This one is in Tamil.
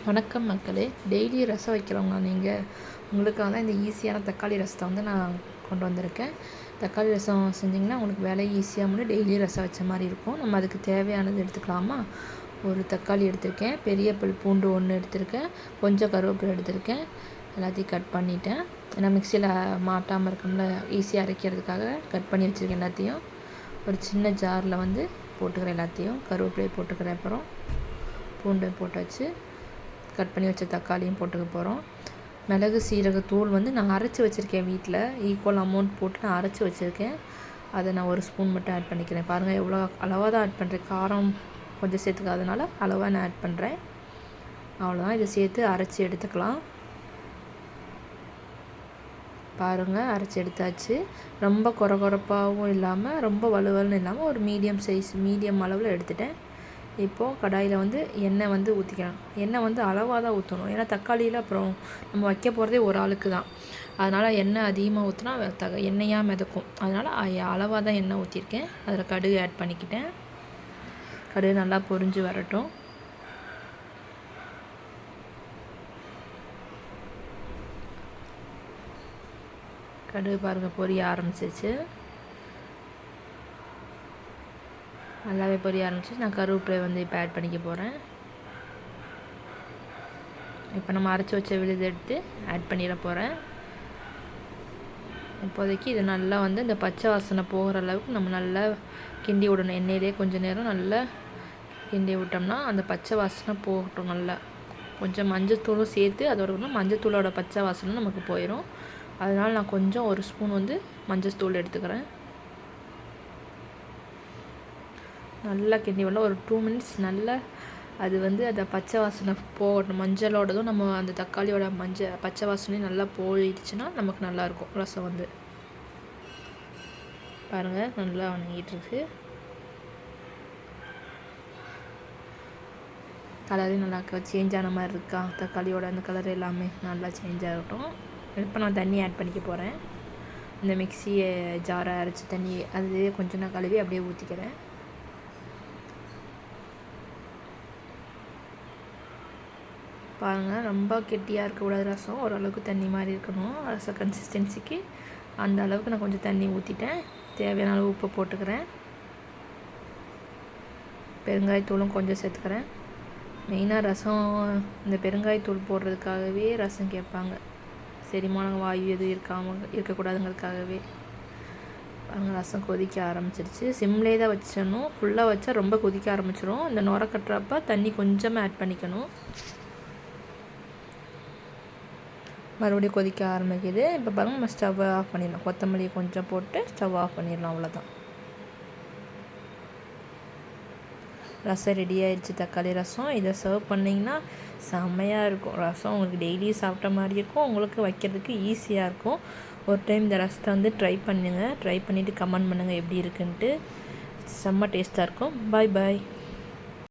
வணக்கம் மக்களே. டெய்லி ரசம் வைக்கிறவங்க நீங்கள், உங்களுக்காக தான் இந்த ஈஸியான தக்காளி ரசத்தை வந்து நான் கொண்டு வந்திருக்கேன். தக்காளி ரசம் செஞ்சிங்கன்னா உங்களுக்கு வேலை ஈஸியாக முடியும். டெய்லி ரசம் வச்ச மாதிரி இருக்கும். நம்ம அதுக்கு தேவையானது எடுத்துக்கலாமா? ஒரு தக்காளி எடுத்திருக்கேன், பெரிய பல் பூண்டு 1 எடுத்திருக்கேன், கொஞ்சம் கருவேப்பிலை எடுத்திருக்கேன். எல்லாத்தையும் கட் பண்ணிட்டேன். ஏன்னா மிக்சியில் மாட்டாமல் இருக்கணும்ல, ஈஸியாக அரைக்கிறதுக்காக கட் பண்ணி வச்சுருக்கேன் எல்லாத்தையும். ஒரு சின்ன ஜாரில் வந்து போட்டுக்கிறேன் எல்லாத்தையும். கருவேப்பிலையை போட்டுக்கிறேன், அப்புறம் பூண்டை போட்டாச்சு. கட் பண்ணி வச்ச தக்காளியும் போட்டுக்க போகிறோம். மிளகு சீரகத்தூள் வந்து நான் அரைச்சி வச்சுருக்கேன். வீட்டில் ஈக்குவல் அமௌண்ட் போட்டு நான் அரைச்சி வச்சுருக்கேன். அதை நான் 1 ஸ்பூன் மட்டும் ஆட் பண்ணிக்கிறேன். பாருங்கள் எவ்வளோ அளவாக தான் ஆட் பண்ணுறேன். காரம் கொஞ்சம் சேர்த்துக்காதனால அளவாக நான் ஆட் பண்ணுறேன். அவ்வளோதான். இதை சேர்த்து அரைச்சி எடுத்துக்கலாம். பாருங்கள், அரைச்சி எடுத்தாச்சு. ரொம்ப கொரகொரப்பாகவும் இல்லாமல் ரொம்ப வலுவலுன்னு இல்லாமல் ஒரு மீடியம் அளவில் எடுத்துட்டேன். இப்போது கடாயில் வந்து எண்ணெய் வந்து ஊற்றிக்கலாம். எண்ணெய் வந்து அளவாக தான் ஊற்றணும். ஏன்னா தக்காளியில் அப்புறம் நம்ம வைக்க போகிறதே ஒரு ஆளுக்கு தான். அதனால் எண்ணெய் அதிகமாக ஊற்றினா எண்ணெயாக மிதக்கும். அதனால் அளவாக தான் எண்ணெய் ஊற்றிருக்கேன். அதில் கடுகு ஆட் பண்ணிக்கிட்டேன். கடுகு நல்லா பொரிஞ்சு வரட்டும். கடுகு பாருங்கள் பொரிய ஆரம்பிச்சிச்சு. நல்லாவே பொரிய ஆரம்பிச்சு. நான் கருவேப்பிலை வந்து இப்போ ஆட் பண்ணிக்க போகிறேன். இப்போ நம்ம அரைச்சி வச்ச விழுது எடுத்து ஆட் பண்ணிட போகிறேன். இப்போதைக்கு இது நல்லா வந்து இந்த பச்சை வாசனை போகிற அளவுக்கு நம்ம நல்லா கிண்டி விடணும். எண்ணெயிலே கொஞ்சம் நேரம் நல்லா கிண்டி விட்டோம்னா அந்த பச்சை வாசனை போகட்டும். நல்லா கொஞ்சம் மஞ்சத்தூளும் சேர்த்து, அதோட மஞ்சத்தூளோட பச்சை வாசனை நமக்கு போயிடும். அதனால் நான் கொஞ்சம் 1 ஸ்பூன் வந்து மஞ்சத்தூள் எடுத்துக்கிறேன். நல்லா கிண்டி விடலாம். ஒரு 2 மினிட்ஸ் நல்லா அது வந்து அந்த பச்சை வாசனை போகணும். மஞ்சளோடதும் நம்ம அந்த தக்காளியோட பச்சை வாசனையும் நல்லா போயிடுச்சுன்னா நமக்கு நல்லாயிருக்கும் ரசம் வந்து. பாருங்கள் நல்லா வணங்கிட்டுருக்கு. கலரே நல்லா சேஞ்ச் ஆன மாதிரி இருக்கா? தக்காளியோட அந்த கலர் எல்லாமே நல்லா சேஞ்ச் ஆகட்டும். இப்போ நான் தண்ணி ஆட் பண்ணிக்க போகிறேன். இந்த மிக்ஸி ஜாரை அரைச்சி தண்ணி அது கொஞ்சம் நான் கழுவி அப்படியே ஊற்றிக்கிறேன். பாருங்கள், ரொம்ப கெட்டியாக இருக்கக்கூடாது ரசம். ஓரளவுக்கு தண்ணி மாதிரி இருக்கணும் ரசம் கன்சிஸ்டன்சிக்கு. அந்த அளவுக்கு நான் கொஞ்சம் தண்ணி ஊற்றிட்டேன். தேவையான அளவு உப்பு போட்டுக்கிறேன். பெருங்காயத்தூளும் கொஞ்சம் சேர்த்துக்கிறேன். மெயினாக ரசம் இந்த பெருங்காயத்தூள் போடுறதுக்காகவே ரசம் கேட்பாங்க. செரிமான வாயு எதுவும் இருக்கக்கூடாதுங்கிறதுக்காகவே. பாருங்கள், ரசம் கொதிக்க ஆரம்பிச்சிருச்சு. சிம்லே தான் வச்சிடணும். ஃபுல்லாக வச்சா ரொம்ப கொதிக்க ஆரம்பிச்சிடும். இந்த நுர கட்டுறப்ப தண்ணி கொஞ்சமாக ஆட் பண்ணிக்கணும். மறுபடியும் கொதிக்க ஆரம்பிக்குது. இப்போ பாருங்கள், நம்ம ஸ்டவ்வை ஆஃப் பண்ணிடலாம். கொத்தமல்லி கொஞ்சம் போட்டு ஸ்டவ் ஆஃப் பண்ணிடலாம். அவ்வளோதான். ரசம் ரெடி ஆயிடுச்சு. தக்காளி ரசம். இதை சர்வ் பண்ணிங்கன்னா செம்மையாக இருக்கும். ரசம் உங்களுக்கு டெய்லி சாப்பிட்ட மாதிரி இருக்கும். உங்களுக்கு வைக்கிறதுக்கு ஈஸியாக இருக்கும். ஒரு டைம் இந்த ரசத்தை வந்து ட்ரை பண்ணுங்கள். ட்ரை பண்ணிவிட்டு கமெண்ட் பண்ணுங்கள் எப்படி இருக்குன்ட்டு. செம்ம டேஸ்ட்டாக இருக்கும். பாய் பாய்.